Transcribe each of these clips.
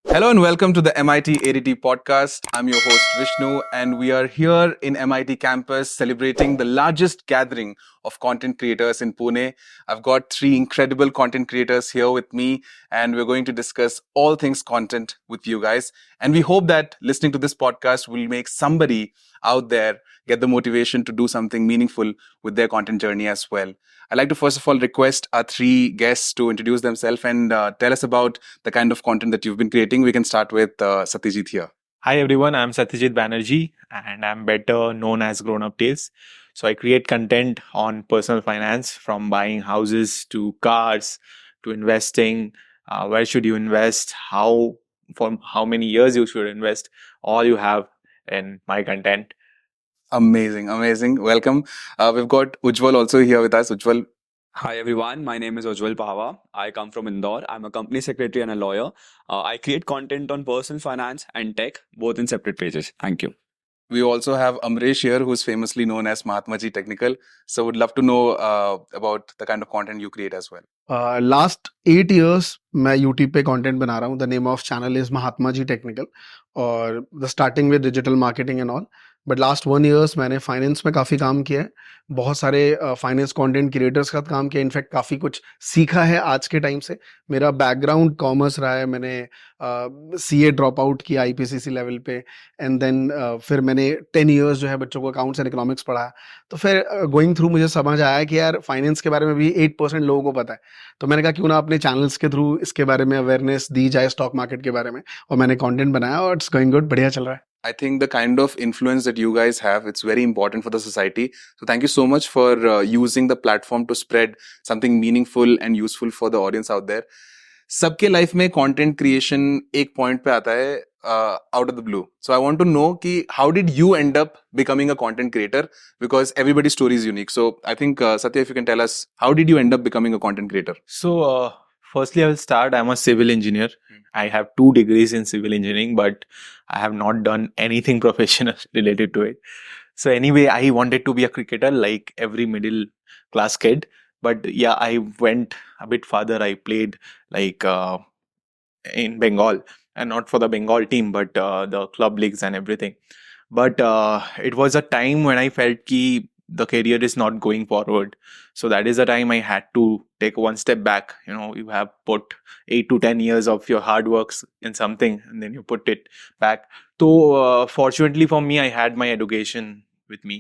Hello and welcome to the MIT ADT podcast. I'm your host Vishnu, and we are here in MIT campus celebrating the largest gathering of content creators in Pune. I've got three incredible content creators here with me, and we're going to discuss all things content with you guys. And we hope that listening to this podcast will make somebody out there get the motivation to do something meaningful with their content journey as well. I'd like to first of all request our three guests to introduce themselves and tell us about the kind of content that you've been creating. We can start with Satyajit here. Hi everyone, I'm Satyajit Banerjee and I'm better known as Grown Up Tales. So I create content on personal finance from buying houses to cars to investing. Where should you invest? How for how many years you should invest? All you have in my content. Amazing, amazing. Welcome. We've got Ujjwal also here with us. Ujjwal, Hi everyone, my name is Ujjwal Pahwa. I come from Indore. I'm a company secretary and a lawyer. I create content on personal finance and tech, both in separate pages. Thank you. we also have Amresh here, who's famously known as Mahatma Ji Technical. So, would love to know about the kind of content you create as well. Last 8 years मैं YouTube पे content बना रहा हूँ. The name of channel is Mahatma ji technical और the starting with digital marketing and all. But last 1 years मैंने finance में काफ़ी काम किया है. बहुत सारे फाइनेंस कंटेंट क्रिएटर्स के साथ काम किया. इनफैक्ट काफ़ी कुछ सीखा है आज के टाइम से. मेरा बैकग्राउंड कॉमर्स रहा है. मैंने CA ड्रॉप आउट किया IPCC लेवल पे एंड देन फिर मैंने 10 years जो है बच्चों को अकाउंट्स एंड इकोनॉमिक्स पढ़ाया. तो फिर गोइंग थ्रू मुझे समझ आया कि यार फाइनेंस के बारे में भी 8% लोगों को पता है. तो मैंने कहा क्यों ना अपने चैनल्स के थ्रू इसके बारे में अवेयरनेस दी जाए स्टॉक मार्केट के बारे में. और मैंने कंटेंट बनाया और इट्स गोइंग गुड. बढ़िया चल रहा है. I think the kind of influence that you guys have, it's very important for the society. So thank you so much for using the platform to spread something meaningful and useful for the audience out there. सबके life में content creation एक point पे आता है out of the blue. So I want to know कि how did you end up becoming a content creator, because everybody story is unique. So I think Satya, if you can tell us how did you end up becoming a content creator. So firstly I will start. I'm a civil engineer. I have 2 degrees in civil engineering, but I have not done anything professional related to it. So anyway, I wanted to be a cricketer like every middle class kid. But yeah, I went a bit further. I played like in Bengal, and not for the Bengal team, but the club leagues and everything. But it was a time when I felt ki the career is not going forward. So that is the time I had to take one step back. You know, you have put 8 to 10 years of your hard works in something, and then you put it back. So fortunately for me, I had my education with me.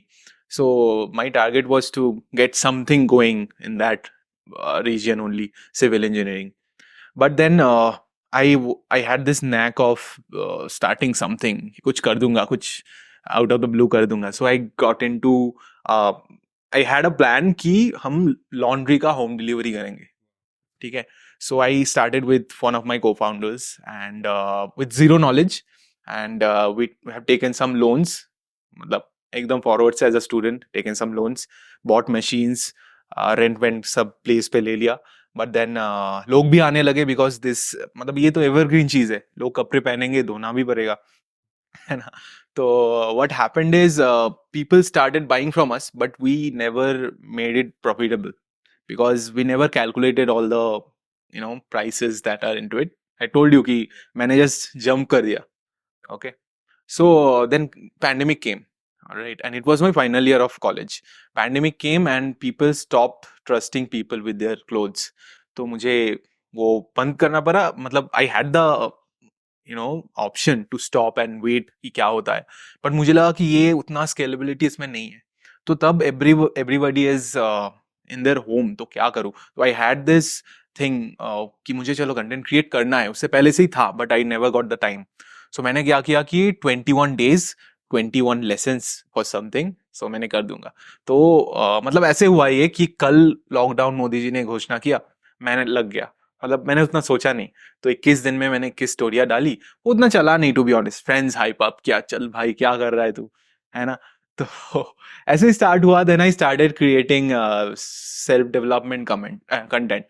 So my target was to get something going in that region only, civil engineering. But then I had this knack of starting something. कुछ कर दूंगा, कुछ out of the blue कर दूंगा. So I got into I had a plan कि हम laundry का home delivery करेंगे. ठीक है. So I started with one of my co-founders and with zero knowledge, and we have taken some loans. मतलब एकदम forward से as a student, taken some loans, bought machines, rent went सब place पे ले लिया. बट देन लोग भी आने लगे बिकॉज दिस मतलब ये तो एवरग्रीन चीज है. लोग कपड़े पहनेंगे, धोना भी पड़ेगा, है ना. तो what happened is people started buying from us, but we never made it profitable because we never calculated all the prices that are into it. I told you कि मैंने जस्ट जंप कर दिया. Okay. So then pandemic came, all right, and it was my final year of college. Pandemic came and people stopped trusting people with their clothes. तो मुझे वो बंद करना पड़ा. मतलब I had the option to stop and wait कि क्या होता है, but मुझे लगा कि ये उतना scalability इसमें नहीं है. तो तब everybody is in their home, तो क्या करूँ. तो I had this thing कि मुझे चलो कंटेंट क्रिएट करना है. उससे पहले से ही था, but I never got the time. So मैंने क्या किया कि 21 days 21 lessons for something, so मैंने कर दूंगा. तो मतलब ऐसे हुआ ये कि कल लॉकडाउन मोदी जी ने घोषणा किया, मैंने लग गया. मतलब मैंने उतना सोचा नहीं. तो 21 दिन में मैंने 21 स्टोरियां डाली. उतना चला नहीं, to be honest. Friends hype up, क्या चल भाई क्या कर रहा है तू, है ना. तो ऐसे ही स्टार्ट हुआ. Then I started creating self development content.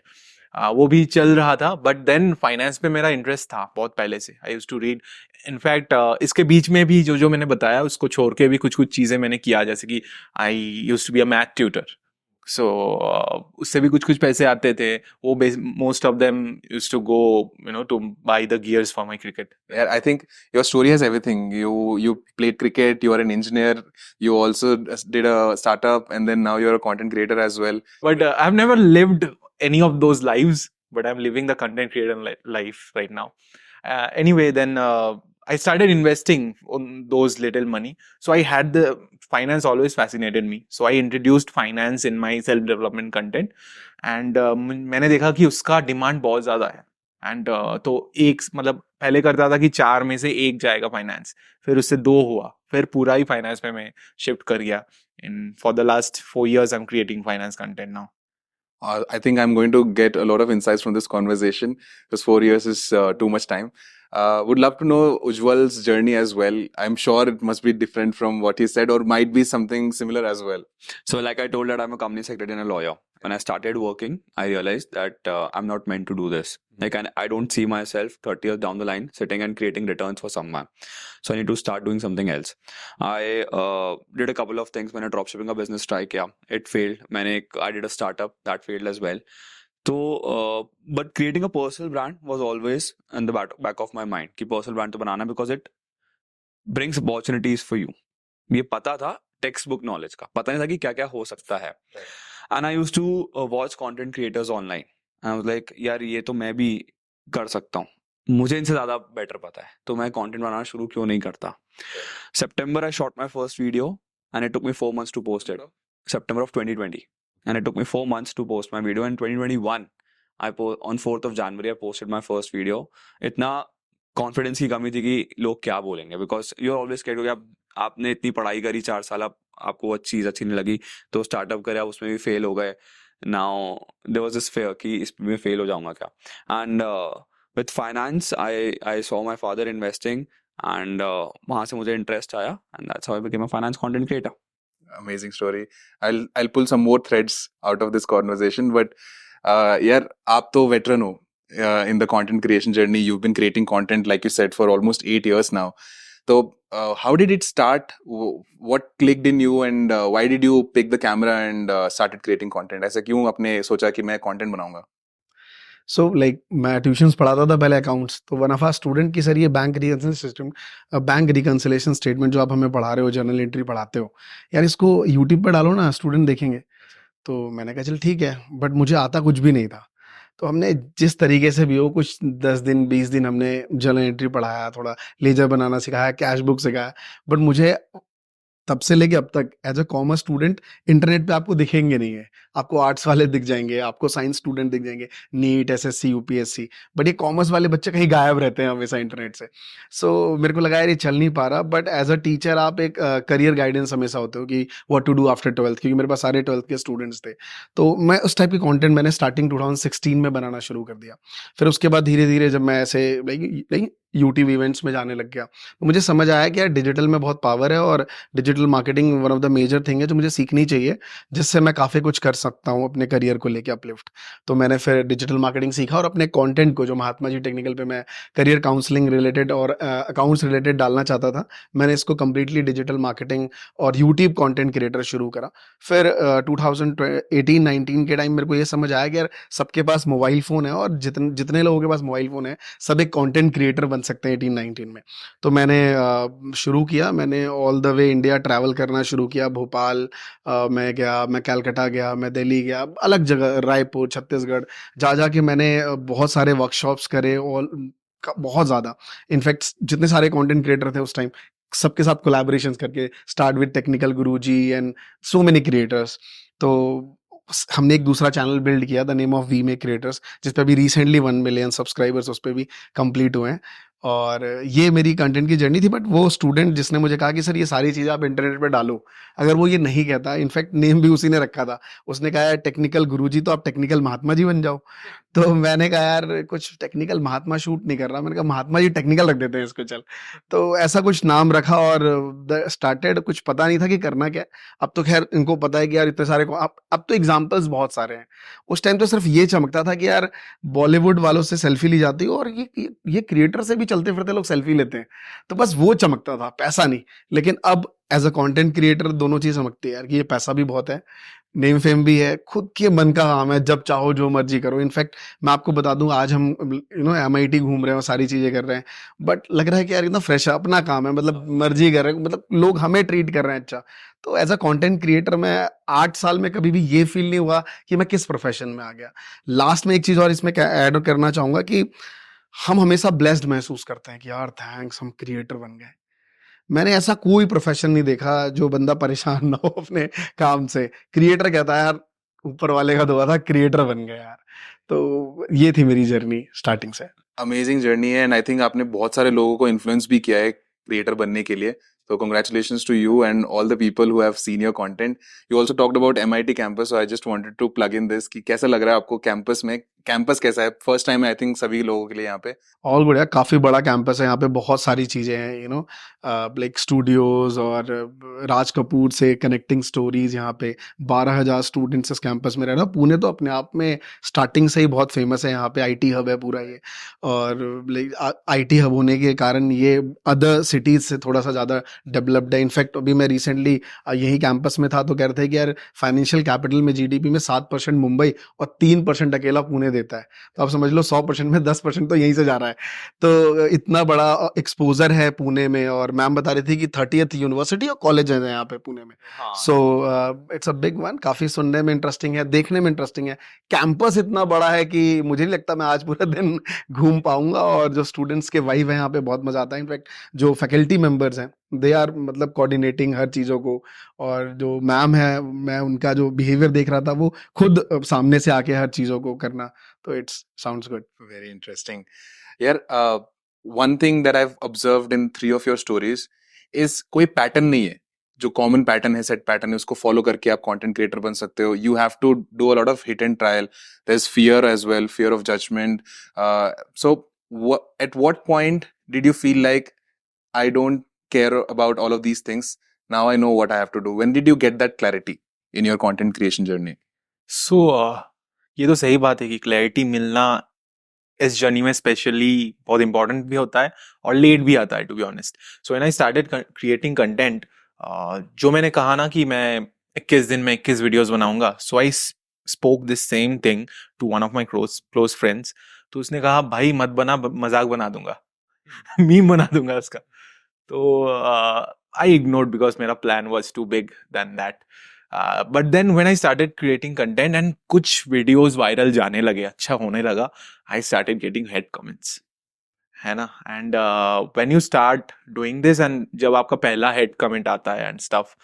वो भी चल रहा था. बट देन फाइनेंस पे मेरा इंटरेस्ट था बहुत पहले से. I used to read. In fact इसके बीच में भी जो मैंने बताया उसको छोड़ के भी कुछ चीज़ें मैंने किया, जैसे कि I used to be a math tutor. So उससे भी कुछ कुछ पैसे आते थे. वो most of them used to go to buy the gears for my cricket. Yeah, I think your story has everything. You played cricket, you are an engineer, you also did a startup, and then now you're a content creator as well. But I've never lived any of those lives, but I'm living the content creator life right now. Anyway, then I started investing on those little money. So I had the finance always fascinated me. So I introduced finance in my self-development content. And मैंने देखा कि उसका demand बहुत ज़्यादा है. And तो एक मतलब पहले करता था कि 4 में से 1 जाएगा फाइनेंस, फिर उससे 2 हुआ, फिर पूरा ही फाइनेंस में मैं शिफ्ट कर गया. In for the last 4 years I'm creating finance content now. I think I'm going to get a lot of insights from this conversation because 4 years is too much time. Would love to know Ujjwal's journey as well. I'm sure it must be different from what he said, or might be something similar as well. So, like I told that I'm a company secretary and a lawyer. When I started working, I realized that I'm not meant to do this. Like, I don't see myself 30 years down the line sitting and creating returns for someone. So I need to start doing something else. I did a couple of things. मैंने dropshipping का business try किया. It failed. I did a startup that failed as well. So, but creating a personal brand was always in the back of my mind कि personal brand तो बनाना because it brings opportunities for you. ये पता था textbook knowledge का, पता नहीं था कि क्या क्या हो सकता है. And I used to watch content creators online. And I was like, यार ये तो मैं भी कर सकता हूँ, मुझे इनसे ज़्यादा बेटर पता है, तो मैं कंटेंट बनाना शुरू क्यों नहीं करता. September I shot my first video and it took me 4 months to post it. September of 2020. And it took me 4 months to post my video. In 2021, on 4th of January, I posted my first video. इतना confidence की कमी थी कि लोग क्या बोलेंगे, because you are always scared कि आपने इतनी पढ़ाई करी 4 साल, आपको वो चीज़ अच्छी नहीं लगी तो स्टार्टअप करे, आप उसमें भी फेल हो गए. Now there was this fear कि इसमें फेल हो जाऊंगा क्या. And with finance I saw my father investing and वहाँ से मुझे इंटरेस्ट आया and that's how I became a finance content creator. Amazing story. I'll pull some more threads out of this conversation, but यार आप तो veteran हो in the content creation journey. You've been creating content, like you said, for almost 8 years now. So how did it start? What clicked in you, and why did you pick the camera and started creating content? ऐसा क्यों आपने सोचा कि मैं content बनाऊंगा? So like मैं tuitions पढ़ाता था पहले अकाउंट्स, तो वन ऑफ आवर स्टूडेंट की सर ये बैंक रिकंसिलेशन स्टेटमेंट जो आप हमें पढ़ा रहे हो, जर्नल एंट्री पढ़ाते हो, यार इसको यूट्यूब पे डालो ना, स्टूडेंट देखेंगे. तो मैंने कहा चल ठीक है, बट मुझे आता कुछ भी नहीं था. तो हमने जिस तरीके से भी हो, कुछ 10 दिन 20 दिन हमने जर्नल एंट्री पढ़ाया, थोड़ा लेजर बनाना सिखाया, कैश बुक सिखाया, बट मुझे तब से लेके अब तक as a commerce student internet पे आपको दिखेंगे नहीं है. आपको आर्ट्स वाले दिख जाएंगे, आपको साइंस स्टूडेंट दिख जाएंगे, नीट, एसएससी, यूपीएससी, बट ये कॉमर्स वाले बच्चे कहीं गायब रहते हैं हमेशा इंटरनेट से. सो मेरे को लगा यार ये चल नहीं पा रहा. बट एज अ टीचर आप एक करियर गाइडेंस हमेशा होते हो कि what to do after 12th, क्योंकि मेरे पास सारे 12th के स्टूडेंट्स थे. तो मैं उस टाइप की कंटेंट मैंने स्टार्टिंग 2016 में बनाना शुरू कर दिया. फिर उसके बाद धीरे धीरे जब मैं ऐसे लाइक यूट्यूब इवेंट्स में जाने लग गया, तो मुझे समझ आया कि यार डिजिटल में बहुत पावर है और digital marketing one of the major thing है जो मुझे सीखनी चाहिए, जिससे मैं काफ़ी कुछ कर सकता हूँ अपने करियर को लेके अपलिफ्ट. तो मैंने फिर डिजिटल मार्केटिंग सीखा और अपने कंटेंट को, जो महात्मा जी टेक्निकल पे मैं करियर काउंसलिंग रिलेटेड और अकाउंट्स रिलेटेड डालना चाहता था, मैंने इसको कम्प्लीटली डिजिटल मार्केटिंग और यूट्यूब कंटेंट क्रिएटर शुरू करा. फिर 2018-19 के टाइम मेरे को ये समझ आया कि यार सबके पास मोबाइल फ़ोन है और जितने लोगों के पास मोबाइल फ़ोन है सब एक कंटेंट क्रिएटर बन सकते हैं 18-19 में. तो मैंने शुरू किया, मैंने all the way India travel करना शुरू किया. भोपाल मैं गया, मैं कलकत्ता गया, मैं दिल्ली गया, अलग जगह, रायपुर, छत्तीसगढ़, जा के मैंने बहुत सारे वर्कशॉप्स करे और बहुत ज़्यादा. इनफैक्ट जितने सारे कंटेंट क्रिएटर थे उस टाइम, सबके साथ कोलैबोरेशंस करके, start with technical Guruji and so many creators. तो हमने एक दूसरा चैनल बिल्ड किया, the name of we make creators, जिस पे अभी रिसेंटली 1 मिलियन सब्सक्राइबर्स उस पर भी कंप्लीट हुए हैं. और ये मेरी कंटेंट की जर्नी थी. बट वो स्टूडेंट जिसने मुझे कहा कि सर ये सारी चीज़ें आप इंटरनेट पे डालो, अगर वो ये नहीं कहता, इनफैक्ट नेम भी उसी ने रखा था, उसने कहा यार टेक्निकल गुरुजी तो आप टेक्निकल महात्मा जी बन जाओ. तो मैंने कहा यार कुछ टेक्निकल महात्मा शूट नहीं कर रहा, मैंने कहा महात्मा जी टेक्निकल रख देते हैं इसको, चल. तो ऐसा कुछ नाम रखा और स्टार्टेड. कुछ पता नहीं था कि करना क्या. अब तो खैर इनको पता है कि यार इतने सारे अब तो एग्जाम्पल्स बहुत सारे हैं. उस टाइम तो सिर्फ ये चमकता था कि यार बॉलीवुड वालों से सेल्फी ली जाती है और ये क्रिएटर से भी चलते फिरते लोग सेल्फी लेते हैं, तो बस वो चमकता था, पैसा नहीं। लेकिन अब एज अ कंटेंट क्रिएटर दोनों चीज समझती है यार कि ये पैसा भी बहुत है, नेम फेम भी है, खुद के मन का काम है, जब चाहो जो मर्जी करो। इनफैक्ट मैं आपको बता दूं, आज हम MIT घूम रहे हैं, सारी चीजें कर रहे हैं, बट लग रहा है कि यार इतना फ्रेश है, अपना काम है, मतलब मर्जी कर रहे हैं, मतलब लोग हमें ट्रीट कर रहे हैं अच्छा। तो एज अ कंटेंट क्रिएटर मैं 8 साल में कभी भी ये फील नहीं हुआ कि मैं किस प्रोफेशन में आ गया। लास्ट में एक चीज और इसमें ऐड करना चाहूंगा कि हम हमेशा ब्लेस्ड महसूस करते हैं कि यार थैंक्स, हम क्रिएटर बन गए। मैंने ऐसा कोई प्रोफेशन नहीं देखा जो बंदा परेशान ना हो अपने काम से। क्रिएटर कहता है यार ऊपर वाले का दुआ था, क्रिएटर बन गया यार। तो ये थी मेरी जर्नी स्टार्टिंग से। अमेजिंग जर्नी है एंड आई थिंक आपने बहुत सारे लोगों को इन्फ्लुएंस भी किया है क्रिएटर बनने के लिए. So congratulations to you and all the people who have seen your content. You also talked about MIT campus, so I just wanted to plug in this कि कैसा लग रहा है आपको कैंपस में? कैंपस कैसा है? फर्स्ट टाइम आई थिंक सभी लोगों के लिए यहाँ पे. ऑल गुड है, काफ़ी बड़ा कैंपस है, यहाँ पे बहुत सारी चीज़ें हैं, लाइक स्टूडियोज और राज कपूर से कनेक्टिंग स्टोरीज। यहाँ पे 12,000 स्टूडेंट्स इस कैंपस में रह रहे हैं। पुणे तो अपने आप में स्टार्टिंग से ही बहुत फेमस है, यहाँ पे IT हब है पूरा ये। और लाइक IT हब होने के कारण ये अदर सिटीज़ से थोड़ा सा ज़्यादा डेवलप्ड है। इनफैक्ट अभी मैं रिसेंटली यही कैंपस में था, तो कह रहे थे कि यार फाइनेंशियल कैपिटल में GDP में 7% मुंबई और 3% अकेला पुणे देता है। तो आप समझ लो 100% में 10% तो यहीं से जा रहा है। तो इतना बड़ा एक्सपोजर है पुणे में। और मैम बता रही थी कि 30th यूनिवर्सिटी और कॉलेज है यहाँ पे पुणे में। So it's a big one, काफी सुनने में इंटरेस्टिंग है, देखने में इंटरेस्टिंग है। कैंपस इतना बड़ा है कि मुझे नहीं लगता मैं आज पूरा दिन घूम पाऊंगा। और जो स्टूडेंट्स के वाइब है यहाँ पे बहुत मजा आता है। इनफैक्ट जो फैकल्टी मेंबर्स हैं, दे आर मतलब कोऑर्डिनेटिंग हर चीज़ों को। और जो मैम है, मैं उनका जो बिहेवियर देख रहा था, वो खुद सामने से आके हर चीज़ों को करना। तो it's sounds good. Very interesting. यार one thing that I've observed in 3 of your stories is कोई पैटर्न नहीं है. जो कॉमन पैटर्न है, सेट पैटर्न है, उसको फॉलो करके आप कंटेंट क्रिएटर बन सकते हो. You have to do a lot of hit and trial. There is fear as well, fear of judgement. So at what point did you feel like I don't care about all of these things? Now I know what I have to do. When did you get that clarity in your content creation journey? सो ये तो सही बात है कि clarity मिलना इस journey में specially बहुत इंपॉर्टेंट भी होता है और लेट भी आता है, to be honest. So when I started creating content, जो मैंने कहा ना कि मैं 21 दिन में 21 वीडियोस बनाऊंगा, so I spoke this same thing to one of my close friends. तो उसने कहा भाई मत बना, मजाक बना दूंगा, मीम बना दूंगा उसका. तो आई इग्नोर्ड बिकॉज मेरा plan was too big then that. But then when I started creating content and कुछ वीडियोस वायरल जाने लगे, अच्छा होने लगा, I started getting hate comments, है ना. And when you start doing this and जब आपका पहला हेड कमेंट आता है एंड स्टफ,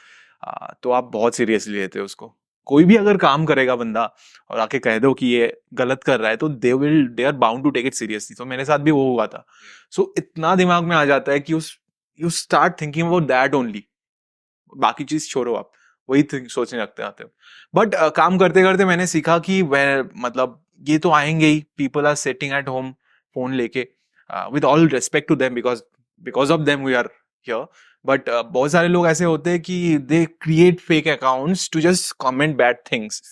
तो आप बहुत सीरियसली लेते हो उसको. कोई भी अगर काम करेगा बंदा और आके कह दो कि ये गलत कर रहा है, तो they are bound to take it seriously. तो मेरे साथ भी वो हुआ था. सो इतना दिमाग में आ जाता है कि you start thinking about that only. बाकी चीज छोड़ो, आप वही सोचने लगते आते हो. बट काम करते करते मैंने सीखा कि मतलब ये तो आएंगे ही, people are sitting at home phone लेके, with all respect to them because of them we are here. But बहुत सारे लोग ऐसे होते हैं कि they create fake accounts to just comment bad things,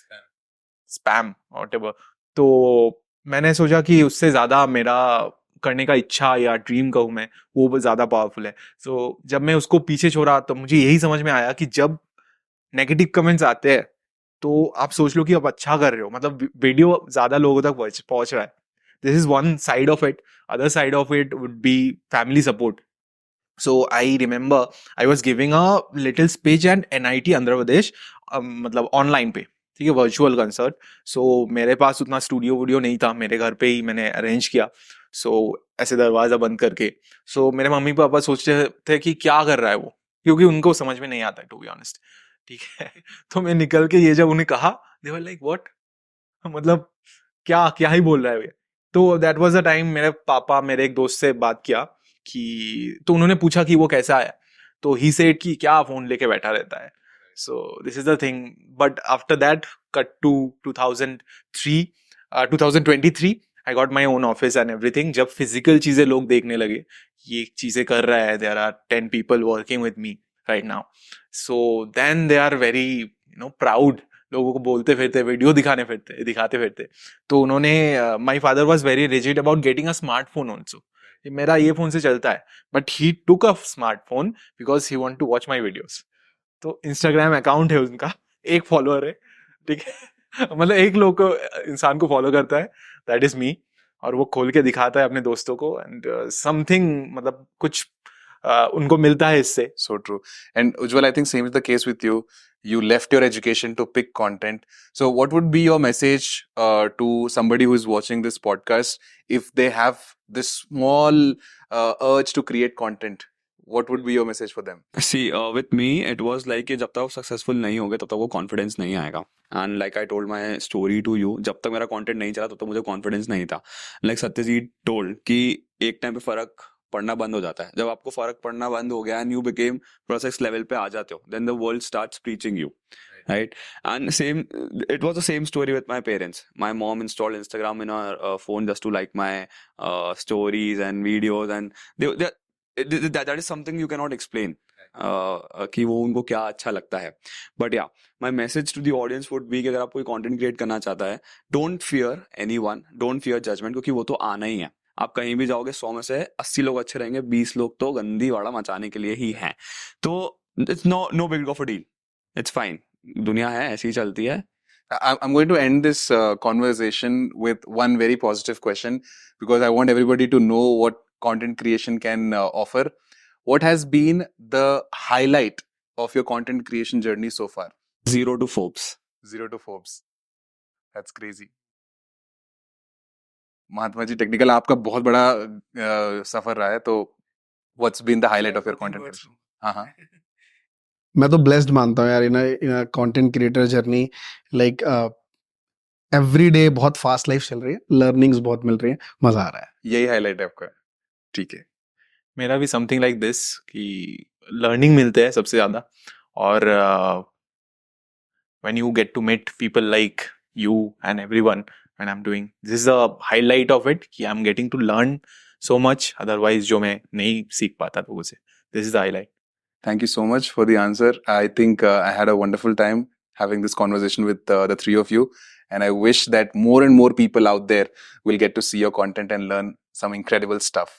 spam whatever. तो मैंने सोचा कि उससे ज्यादा मेरा करने का इच्छा या ड्रीम कहूँ मैं, वो ज्यादा पावरफुल है. सो जब मैं उसको पीछे छोड़ा तो मुझे यही समझ में आया कि जब नेगेटिव कमेंट्स आते हैं तो आप सोच लो कि आप अच्छा कर रहे हो, मतलब वीडियो ज्यादा लोगों तक पहुंच रहा है. This is one side of it. Other side of it would be family support. So I remember I was giving a little speech and NIT Andhra Pradesh, मतलब ऑनलाइन पे, ठीक है, वर्चुअल कंसर्ट. सो मेरे पास उतना स्टूडियो वूडियो नहीं था, मेरे घर पे ही मैंने अरेंज किया. सो ऐसे दरवाजा बंद करके. सो मेरे मम्मी पापा सोचते थे कि क्या कर रहा है वो, क्योंकि उनको समझ में नहीं आता, टू बी ऑनेस्ट, ठीक है. तो मैं निकल के ये जब उन्हें कहा, दे वर लाइक व्हाट, मतलब क्या क्या ही बोल रहा है ये. तो दैट वाज द टाइम मेरे पापा मेरे एक दोस्त से बात किया कि, तो उन्होंने पूछा कि वो कैसा है. तो ही सेड कि क्या फोन लेके बैठा रहता है. So this is the thing. But after that cut to 2023 I got my own office and everything. जब फिजिकल चीजें लोग देखने लगे, ये चीजें कर रहा है, there are 10 people working with me right now. So then they are very proud, लोगों को बोलते फिरते, वीडियो दिखाते फिरते. तो उन्होंने, my father was very rigid about getting a smartphone also. मेरा ये फोन से चलता है, but he took a smartphone because he want to watch my videos. तो इंस्टाग्राम अकाउंट है उनका, एक फॉलोअर है, ठीक है. मतलब एक लोग को, इंसान को फॉलो करता है, दैट इज मी. और वो खोल के दिखाता है अपने दोस्तों को, एंड समथिंग, मतलब कुछ उनको मिलता है इससे. So true. And Ujjwal, I think same is the case with you. You left your education to pick content. So what would be your message to somebody who is watching this podcast if they have this small urge to create content? What would be your message for them? See, with me, it was like कि जब तक आप successful नहीं होगे तब तक वो confidence नहीं आएगा. And like I told my story to you, जब तक मेरा कंटेंट नहीं चला तब तक मुझे कॉन्फिडेंस नहीं था. लाइक सत्यजीत टोल्ड कि एक टाइम पे फर्क पड़ना बंद हो जाता है. जब आपको फर्क पड़ना बंद हो गया and you became process level पे आ जाते हो, then the world starts preaching you, right? And same, it was the same story with my parents. My mom installed Instagram in her phone just to like my stories and videos, and that is something you cannot explain. कि वो उनको क्या अच्छा लगता है. But yeah my message to the audience would be कि अगर आप कोई कंटेंट क्रिएट करना चाहता है, don't fear anyone, don't fear judgement, क्योंकि वो तो आना ही है. आप कहीं भी जाओगे 100 में से 80 लोग अच्छे रहेंगे, 20 लोग तो गंदी वाड़ा मचाने के लिए ही हैं. तो it's no big of a deal, it's fine. दुनिया है, ऐसी ही चलती है. I'm going to end this conversation with one very positive question because I want everybody to know what content creation can offer. What has been the highlight of your content creation journey so far? 0 to Forbes. 0 to Forbes. That's crazy. Mahatma ji technical आपका बहुत बड़ा सफर रहा है, तो what's been the highlight of your content creation? हाँ हाँ. मैं तो ब्लेस्ड मानता हूँ यार in a content creator journey. Like every day बहुत फास्ट लाइफ चल रही है, लर्निंग्स बहुत मिल रही है, मजा आ रहा है. यही हाईलाइट है आपका. ठीक है. मेरा भी समथिंग लाइक दिस, कि लर्निंग मिलते हैं सबसे ज्यादा. और when you get to meet people like you and everyone, when I'm doing this is a highlight of it, कि I'm getting to learn so much, otherwise जो मैं नहीं सीख पाता लोगों से. This is the highlight. Thank you so much for the answer. I think I had a wonderful time having this conversation with the three of you, and I wish that more and more people out there will get to see your content and learn some incredible stuff.